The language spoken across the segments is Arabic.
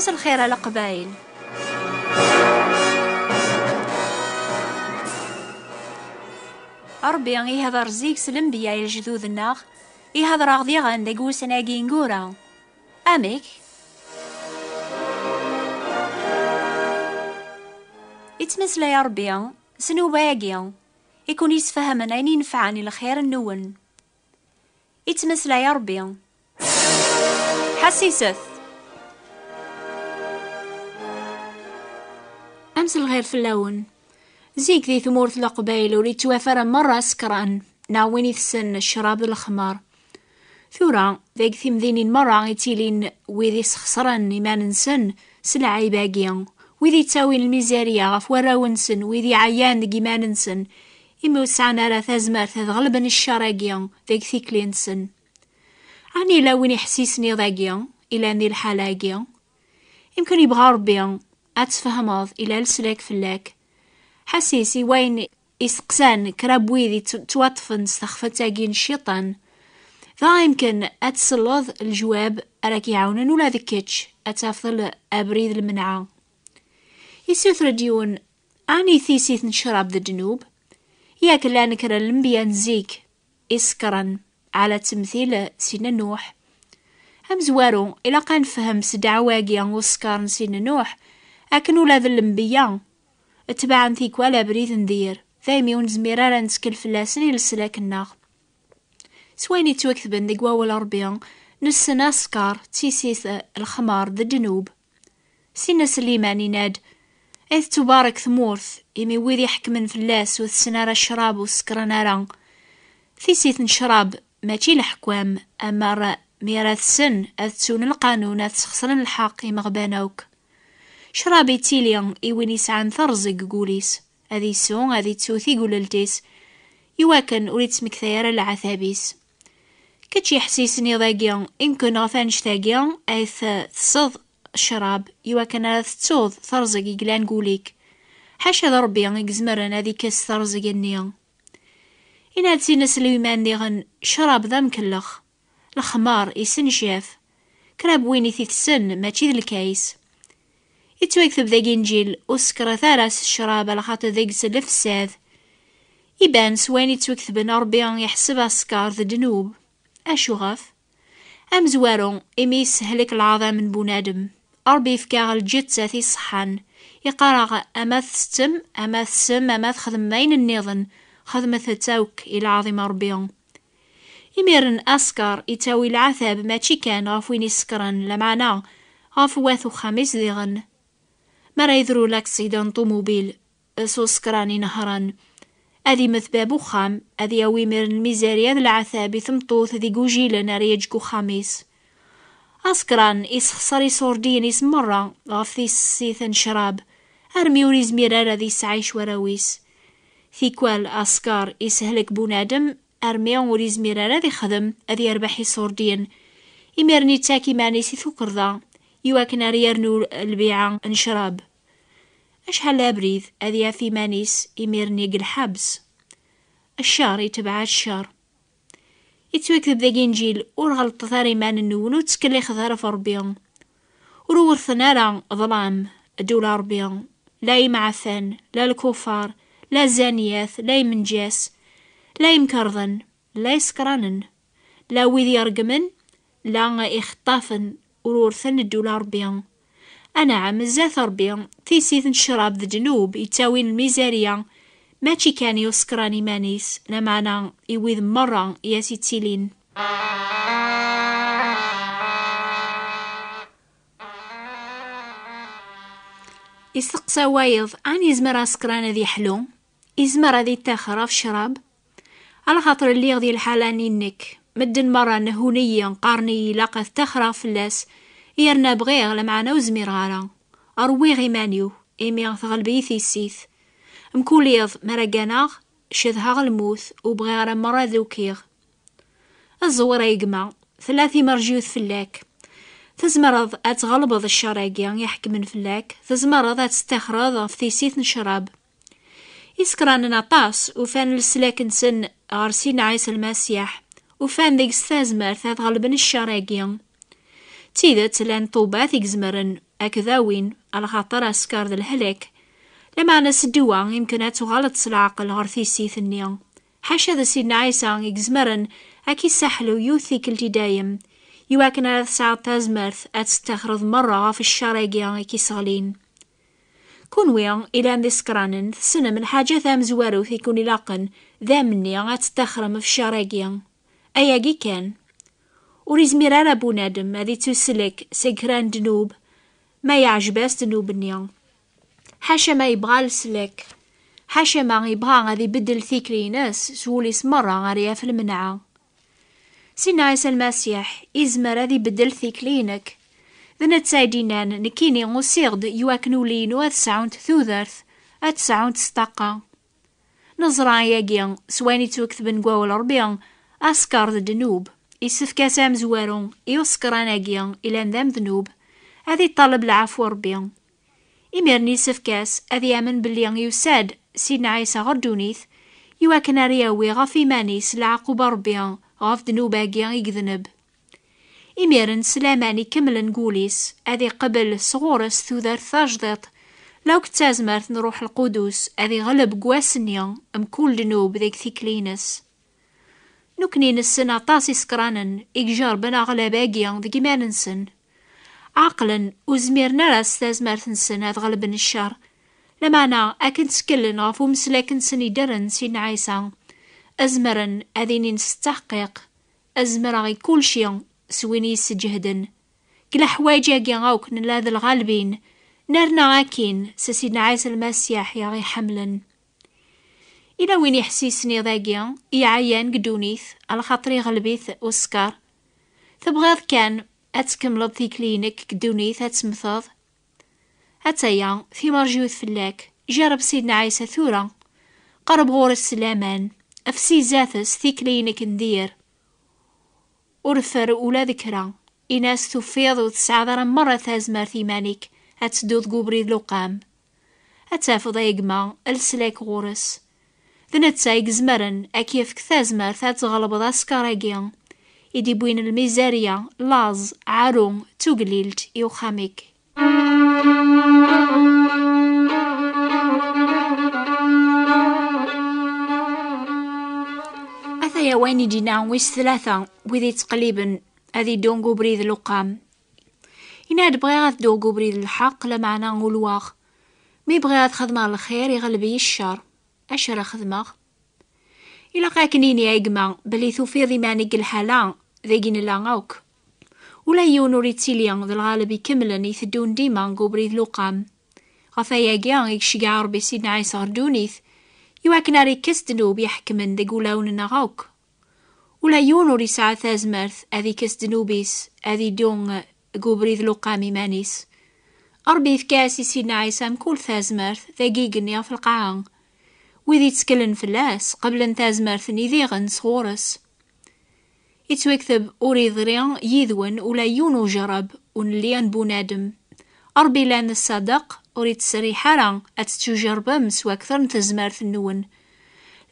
أمس الخير على قبايل. ربي يهضر زيك سلمبيا يا الجذوذ الناغ يهضر غدي غندق وسناقي نقورا أميك يتمسلا يا ربي سنو باقي يكون يسفهمن عين ينفعني الخير النون. يتمسلا يا ربي حسيست أمس الغير في اللون زيك ذي ثمورة القبايل ولي توافر مرة سكران ناوين يثسن الشراب الخمار ثورا ذاك ثمذينين مرة يتيلين ويذي سخسرن إيمان نسن سلعي باقيا ويذي تاوين الميزارية غف وراونسن ويذي عيان دق إيمان نسن إما وسعنا را ثازمار تغلبن الشراقيا ذاك ثيكلين سن عني لاوين يحسيسني ذاقيا إلى ذي الحالاقيا يمكن يبغى ربيا أتفهمض إلى لسلاك فلاك حسيسي وين يسقسان كراب ويذي توطفن استخفتاقين الشيطان ذا يمكن أتسلظ الجواب أراك يعاونن ولا ذكتش أتافضل أبريد المنعة يسوث رديون أني ثيسيث نشرب ذا الجنوب ياك لا نكرا الانبياء نزيك إسكرا على تمثيل سينا نوح هم زوارو إلا كان فهم سدعواقيا وسكار سينا نوح أكن ولاد الانبياء اتبعا ثيك ولا بريد ندير ثايمي ونزميرا نسكل فلاسن لسلاك الناغ سويني توكثبن ديك واول ربيع نسنا سكار تيسيث الخمار ذا الجنوب سينا سليمان يناد إذ تبارك ثمورث إمي ويذي حكمن فلاس وثسنارا الشراب وسكرنارا ثيسيث نشراب ماشي الحكوام أما ميراث سن أثسون القانون أثسخسرن الحق مغبانوك شرابي تيليان إيوين يسعان ثرزق قوليس هذي سون هذي تسوثي قوللتيس يواكن وريت مكثير العثابيس كتشي حسيسني ضاقيا يمكن غفان شتاقيا أيث تصد الشراب يواكن تتصوض ثرزق يقلان قوليك حاشا ذا ربي يقزمرن هذي كاس ثرزق النيا إن هاتي نسليمان ديغن شراب ذا مكلخ الخمار يسن شاف كراب ويني ثيثسن ماشي ذا الكايس يتوكثب ذا جنجيل وسكر ثارس الشراب على خاطر ذا قسل فساد يبان سوين يتوكثبن ربي يحسب سكار ذا جنوب أشو غف أم زوارو إمي يسهلك العظام من بنادم ربي يفكاغ الجتة في صحان يقارغ أما تستم أما تسم أما تخدم بين النظن خدمة تاوك إلى عظيم ربي يميرن أسكر يتاوي العذاب ما كان غفوين يسكرن لمعنا غفواثو خميس ذيغن مرا يذرو لاكسيدان طوموبيل سو سكراني نهران أذي مثبابو خام أذي أويمر الميزارية العثابي ثمطوث ذي قوجيلن ريجكو خميس أسكران إسخصري صوردين مرة غفثي سيثن شراب أرمي وريز ميرارة ذي سعيش وراويس ثيكوال أسكار يسهلك بونادم أرمي وريز ميرارة ذي خدم أذي أربحي صوردين إميرني تاكي ماني سيثو كرضا يواكن ريرنو البيعة نشراب أشحال أبريد أذي في مانيس يميرني الحبس الشار يتبع الشار يتوكذب ذا جنجيل ورغلط ثاري مان النون وتسكلي خذار في ربيان ورورثنا را ظلام الدولة ربيان لا يمعثن لا الكفار لا زانيات لا يمنجاس لا يمكرضن لا يسكرانن لا ويذي يرقمن لا يخطافن ورورثن الدولة ربيان أنا عم الزاث ربيان تيسيث الشراب ذا جنوب يتاوين الميزارية ماشي كان يسكراني مانيس لمعنا يويذ مرة ياسي تيلين يستقسى وايض عن يزمر اسكران ذي حلو يزمر ذي تاخر في شراب على خاطر اللي غذي الحالاني نك مدن مرة نهونيا قارني لاقى تاخر فلاس يرنا بغيغ لمعنا وزميرارا أروي غيمانيو إمي غثغلبي ثيسيث مكوليض مرقاناغ شذها الموث وبغيغ مرة ذوكيغ الزور يقمع ثلاثي مرجيوث فلاك تزمرض أتغلبض الشراقيا يحكمن فلاك تزمرض أتستخرض في ثيسيث نشراب يسكران نطاس وفان السلاك نسن غرسين عيس المسيح وفان ذيك ستازمر تغلبن الشراقيا تيدت لان طوبات يقزمرن أكذاوين على خاطر أسكار ذا الهلك، لما أنا سدوا يمكن تغلط العقل غرثيسي ثنيا. حاشا ذا سيدنا عيسى يجزمرن أكي سحلو يوثي كلتي دايم، يواكن على ساعة تازمرث أتستخرض مرة في الشراقيا كي صغلين. كون ويا إلى أن ذسكرانن سنة من حاجة ثام زوارو ثيكون لاقن ذا مني أتستخرم في الشراقيا أياقي كان. وريزمير على بونادم هذي تسلك سكران دنوب ما يعجباس دنوب النيا. حاشا ما يبغى السلك، حاشا ما يبغى غادي بدل ثيكلي ناس سوليس مرة غاريا في المنعة. سيدنا عيسى المسيح إزمر هذي بدل ثيكلينك ذنا تسايدينان نكيني غوسيغد يواكنو لينو أتسعون ثوذرث أتسعون تستقى. نظرا ياقيا سواني توكتبن قواول ربيان أسكار الدنوب يسفكا سام زوارون يوسكران أقيا إلى ذام ذنوب هذي طالب العفو ربيان. إميرني سفكاس أذي يامن بليان يساد سيدنا عيسى غردونيث يواكن رياوي غافي مانيس العقوب ربيان غاف ذنوب أقيا يقذنب. إميرن سلاماني كمل نقوليس أذي قبل صغورس ثوذر ثاجدط لو كتازمرت نروح القدوس أذي غلب قواسنيا كل دنوب ذيك ثيكلينس. نكنين السنة طاسي سكرانن إجار بنا غلب أقيا ذيك ما ننسن عقلا وزميرنا راس تازمرت نسن هذ غلبن الشر. لما أنا أكن سكلن غافو مسلاكن سني درن سيدنا عيسى أزمرن أذيني نستحقق أزمر كل شيء سويني يسجهدن كلا حوايجي أقيا غاوك نلاذ الغالبين نرنا غاكين سيدنا عيسى المسيح يا غي حملا. إلا وين يحسيسني ذاقيا يعيان قدونيث على خاطري غلبيث وسكار تبغاض كان أتكمل ثيكلينك قدونيث أتسمثاض أتايا في مرجوث فلاك جرب سيدنا عيسى ثورة قرب غور السلامان أفسي زاثس ثيكلينك ندير ورفر ولا ذكرى إناس تفيض وتسعذر مرة ثازمر ثيمانيك أتسدود قبريد لقام أتافض يقما السلاك غورس ذنتسا يقزمرن أكيف كثازمر ثاتغلب ذا سكاراقيا إدي بوين الميزاريا لاز عارون توقليلت يوخاميك. أثايا وين جينا ويس ثلاثة وذي تقليبا هذي دونقو بريد لقام إناد بغيغات دونقو بريد الحق لمعنا نقولواغ مي بغيغات خدمة الخير يغلبي الشر أشرا خدمة إلا قاكنيني ياقما بلي ثوفيضي مانيق الحالة ذاقين اللانغوك ولا يونو ريتيليان ذا الغالب يكملن يثدون ديما نقوبريد لقام غفايا قيان يكشيقا ربي سيدنا عيسى غردونيث يواكنا ريكس دنوب يحكمن ذا قولاون نغوك ولا يونو ريساعة ثازمرث أذي كس دنوبيس أذي دون قوبريد لقامي مانيس أربي ثكاسي سيدنا عيسى مكول ثازمرث ذا قيقنيا في القاعان وذي تسكلن فلاس قبل ثازمرث نيذيغن صغورس يتوكتب أوريضريان يذون ولا يونو جرب ونليان بونادم أربي لان الصدق أريد سريحارا أتتجربم سوا أكثر نتزمارث النون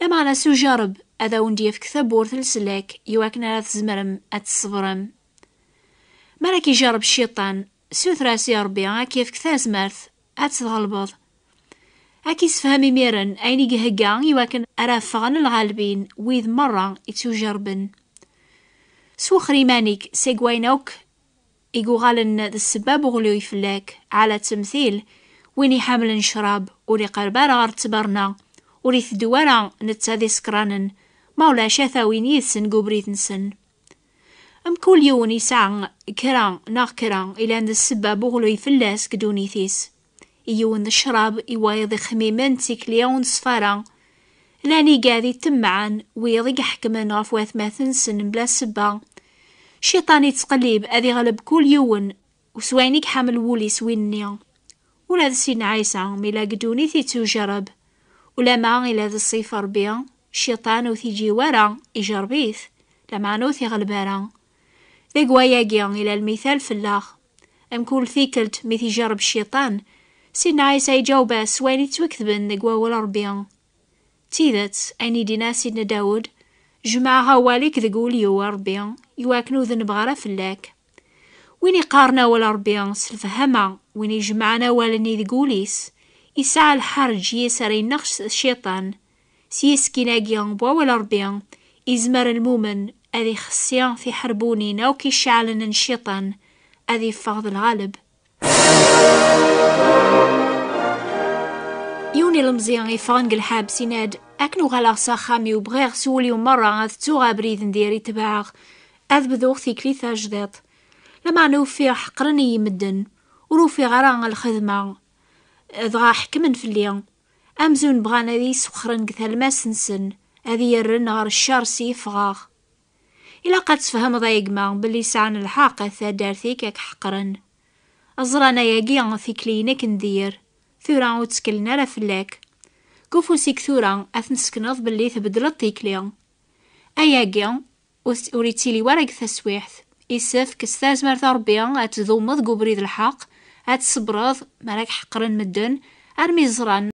لما أنا سجرب أذا ونديف كثب ورث السلاك يواكنا تزمرم أتصبرم مالك يجرب الشيطان سوثراسي ربي كيف كثازمارث أتتغلبض أكي سفهمي ميرن أيني قهقان يواكن أرافغن الغالبين ويذ مرة يتجربن سوخري مانيك سيقوينوك إيقو غالن ذا السباب غلو يفلاك على تمثيل ويني حامل شراب ولي قربارا غارتبرنا ولي ثدوانا نتاذي سكرانن مولا شاثا وين يثسن قبريت نسن كل يوم يسعى كرا ناغ كرا إلا ذا السباب غلو يفلاس كدوني ثيس يون ذا الشراب يوايض خميمن تيكليون صفارا لاني قاذي تمعان ويضيق حكمن غف واثماثن سن بلا سبا شيطاني تقليب أذي غلب كل يوم وسوينيك حامل وولي سوينيا ولا ذا سيدنا عيسى ميلا قدوني ثي تجرب ولا ما إلا ذا الصيف ربيا شيطان وثي جيوارا يجربيث لما نوثي غلبارا ذي قواياقيا إلى المثال في اللاخ كل ثيكلت ميثي جرب الشيطان سيدنا عيسى يجاوبا سويني توكذبن ذي قواول ربيا تيذت أيني دينا سيدنا داود جمعها واليك ذقول يو ربيا يواكنو ذنب غرا فلاك وين يقارنا ولا ربيا سلفهما وين يجمعنا والني ذقوليس يسعى الحرج يسري نقش الشيطان سيسكيناقيا بوا ولا ربيا إزمر المؤمن أذي خصيا في حربونينا وكيشعلن الشيطان أذي فاض الغالب. يوني المزيان يفانق الحاب سيناد أكنو غالا ساخامي وبغيغ سولي ومرة أذتوغا بريد نديري تباغ أذبذوغ ثيكلي ثاجدات لما نوفي حقرني يمدن وروفي غران الخدمة ذغا حكمن في الليل أمزون بغانا ذي سخرن قثال ما سنسن أذي يرن غار الشار سيفغاغ إلا قد تفهم ضايقما باللي سعن الحاقة ثادار ثيكك حقرن أزرانا ياقيا ثيكلينك ندير ثورا وتسكلنا لا فلاك كوفو سيك ثورا أثنسكنض باللي تبدلت ثيكليا أياقيا وريتيلي ورق تسويحث إساف كستاز مرثا ربيا أتذومض قبريد الحق أتصبرض مراك حقرن مدن أرمي زران